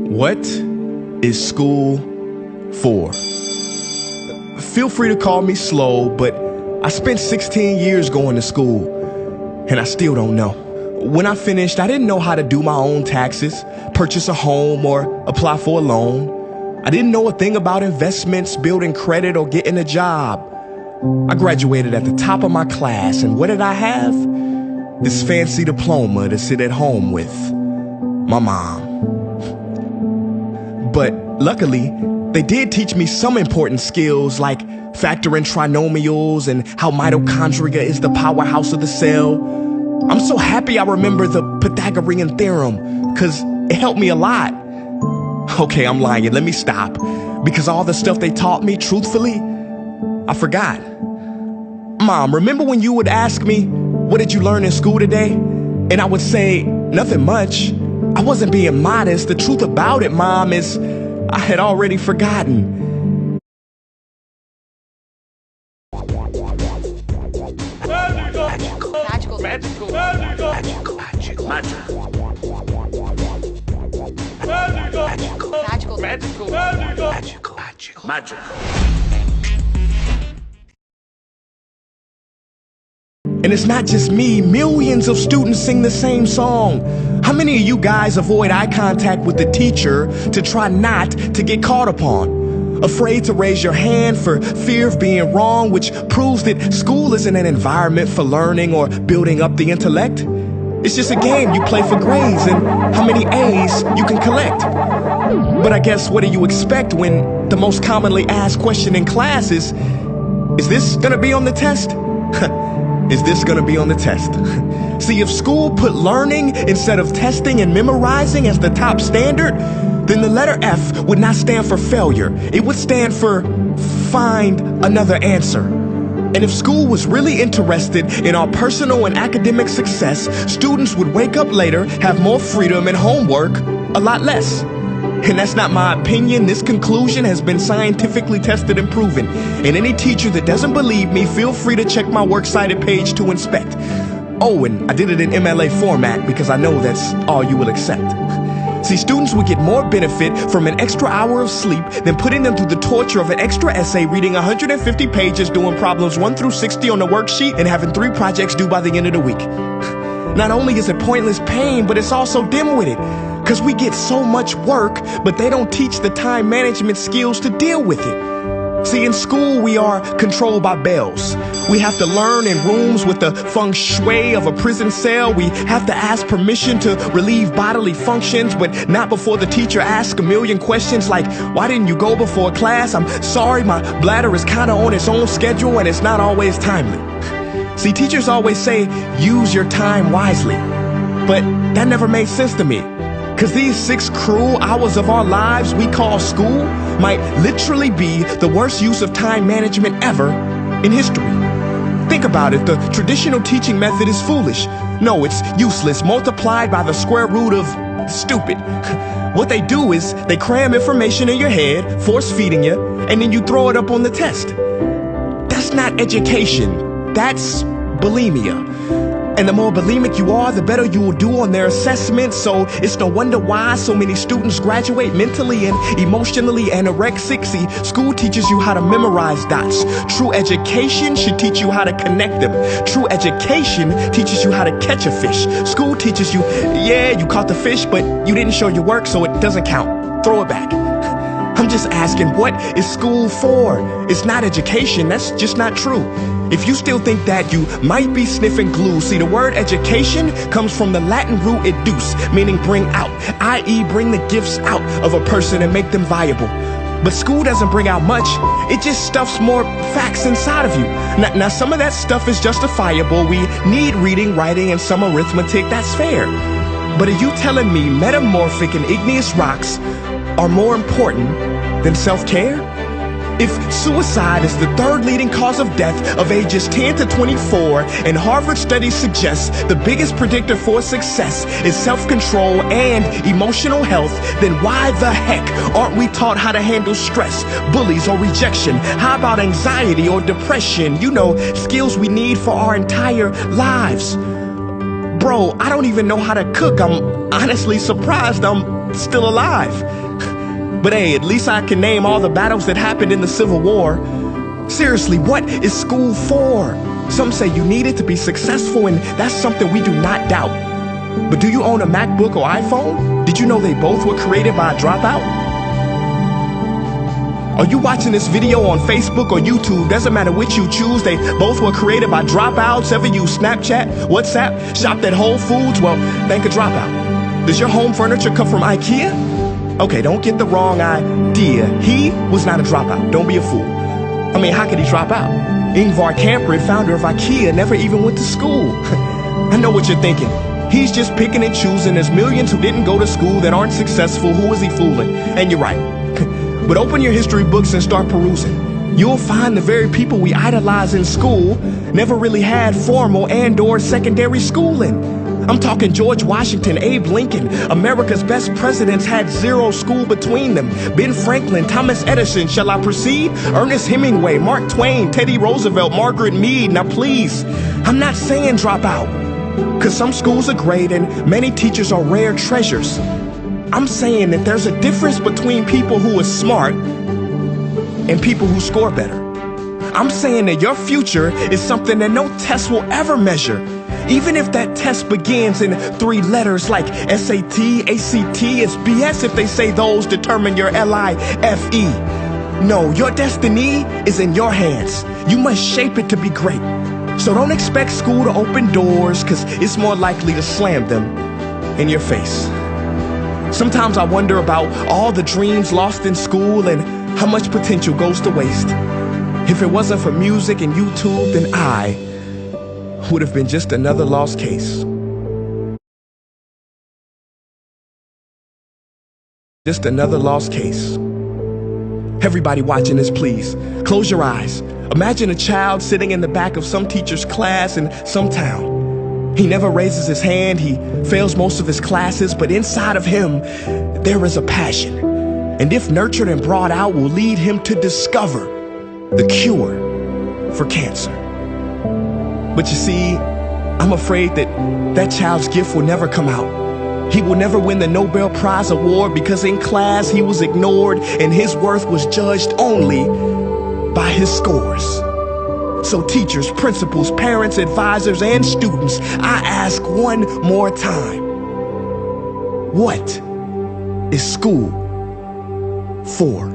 What is school for? Feel free to call me slow, but I spent 16 years going to school, and I still don't know. When I finished, I didn't know how to do my own taxes, purchase a home, or apply for a loan. I didn't know a thing about investments, building credit, or getting a job. I graduated at the top of my class, and what did I have? This fancy diploma to sit at home with my mom. But luckily, they did teach me some important skills like factoring trinomials and how mitochondria is the powerhouse of the cell. I'm so happy I remember the Pythagorean theorem, because it helped me a lot. Okay, I'm lying. Let me stop. Because all the stuff they taught me, truthfully, I forgot. Mom, remember when you would ask me, what did you learn in school today? And I would say, nothing much. I wasn't being modest. The truth about it, Mom, is I had already forgotten. Magical. And it's not just me, millions of students sing the same song. How many of you guys avoid eye contact with the teacher to try not to get caught upon? Afraid to raise your hand for fear of being wrong, which proves that school isn't an environment for learning or building up the intellect. It's just a game you play for grades and how many A's you can collect. But I guess what do you expect when the most commonly asked question in class is this gonna be on the test? Is this gonna be on the test? See, if school put learning instead of testing and memorizing as the top standard, then the letter F would not stand for failure. It would stand for find another answer. And if school was really interested in our personal and academic success, students would wake up later, have more freedom and homework, a lot less. And that's not my opinion. This conclusion has been scientifically tested and proven. And any teacher that doesn't believe me, feel free to check my works cited page to inspect. Oh, and I did it in MLA format because I know that's all you will accept. See, students would get more benefit from an extra hour of sleep than putting them through the torture of an extra essay, reading 150 pages, doing problems 1 through 60 on the worksheet, and having 3 projects due by the end of the week. Not only is it pointless pain, but it's also dim-witted. Because we get so much work, but they don't teach the time management skills to deal with it. See, in school, we are controlled by bells. We have to learn in rooms with the feng shui of a prison cell. We have to ask permission to relieve bodily functions, but not before the teacher asks a million questions like, why didn't you go before class? I'm sorry, my bladder is kind of on its own schedule and it's not always timely. See, teachers always say, use your time wisely. But that never made sense to me. Because these 6 cruel hours of our lives we call school might literally be the worst use of time management ever in history. Think about it, the traditional teaching method is foolish. No, it's useless, multiplied by the square root of stupid. What they do is they cram information in your head, force feeding you, and then you throw it up on the test. That's not education, that's bulimia. And the more bulimic you are, the better you will do on their assessments. So it's no wonder why so many students graduate mentally and emotionally anorexic. See, school teaches you how to memorize dots. True education should teach you how to connect them. True education teaches you how to catch a fish. School teaches you, yeah, you caught the fish, but you didn't show your work, so it doesn't count. Throw it back. I'm just asking, what is school for? It's not education, that's just not true. If you still think that, you might be sniffing glue. See, the word education comes from the Latin root educe, meaning bring out, i.e. bring the gifts out of a person and make them viable. But school doesn't bring out much, it just stuffs more facts inside of you. Now some of that stuff is justifiable. We need reading, writing, and some arithmetic, that's fair. But are you telling me metamorphic and igneous rocks are more important than self-care? If suicide is the 3rd leading cause of death of ages 10 to 24, and Harvard studies suggest the biggest predictor for success is self-control and emotional health, then why the heck aren't we taught how to handle stress, bullies, or rejection? How about anxiety or depression? You know, skills we need for our entire lives. Bro, I don't even know how to cook. I'm honestly surprised I'm still alive. But hey, at least I can name all the battles that happened in the Civil War. Seriously, what is school for? Some say you need it to be successful, and that's something we do not doubt. But do you own a MacBook or iPhone? Did you know they both were created by a dropout? Are you watching this video on Facebook or YouTube? Doesn't matter which you choose, they both were created by dropouts. Ever use Snapchat, WhatsApp, shopped at Whole Foods? Well, thank a dropout. Does your home furniture come from IKEA? Okay, don't get the wrong idea. He was not a dropout. Don't be a fool. I mean, how could he drop out? Ingvar Kamprad, founder of IKEA, never even went to school. I know what you're thinking. He's just picking and choosing. There's millions who didn't go to school that aren't successful. Who is he fooling? And you're right. But open your history books and start perusing. You'll find the very people we idolize in school never really had formal and/or secondary schooling. I'm talking George Washington, Abe Lincoln. America's best presidents had zero school between them. Ben Franklin, Thomas Edison, shall I proceed? Ernest Hemingway, Mark Twain, Teddy Roosevelt, Margaret Mead. Now please, I'm not saying drop out, because some schools are great and many teachers are rare treasures. I'm saying that there's a difference between people who are smart and people who score better. I'm saying that your future is something that no test will ever measure. Even if that test begins in 3 letters like SAT, ACT, it's BS if they say those determine your LIFE. No, your destiny is in your hands. You must shape it to be great. So don't expect school to open doors, because it's more likely to slam them in your face. Sometimes I wonder about all the dreams lost in school and how much potential goes to waste. If it wasn't for music and YouTube, then I would have been just another lost case. Just another lost case. Everybody watching this, please, close your eyes. Imagine a child sitting in the back of some teacher's class in some town. He never raises his hand, he fails most of his classes, but inside of him, there is a passion. And if nurtured and brought out, will lead him to discover the cure for cancer. But you see, I'm afraid that that child's gift will never come out. He will never win the Nobel Prize award because in class he was ignored and his worth was judged only by his scores. So teachers, principals, parents, advisors, and students, I ask one more time, what is school for?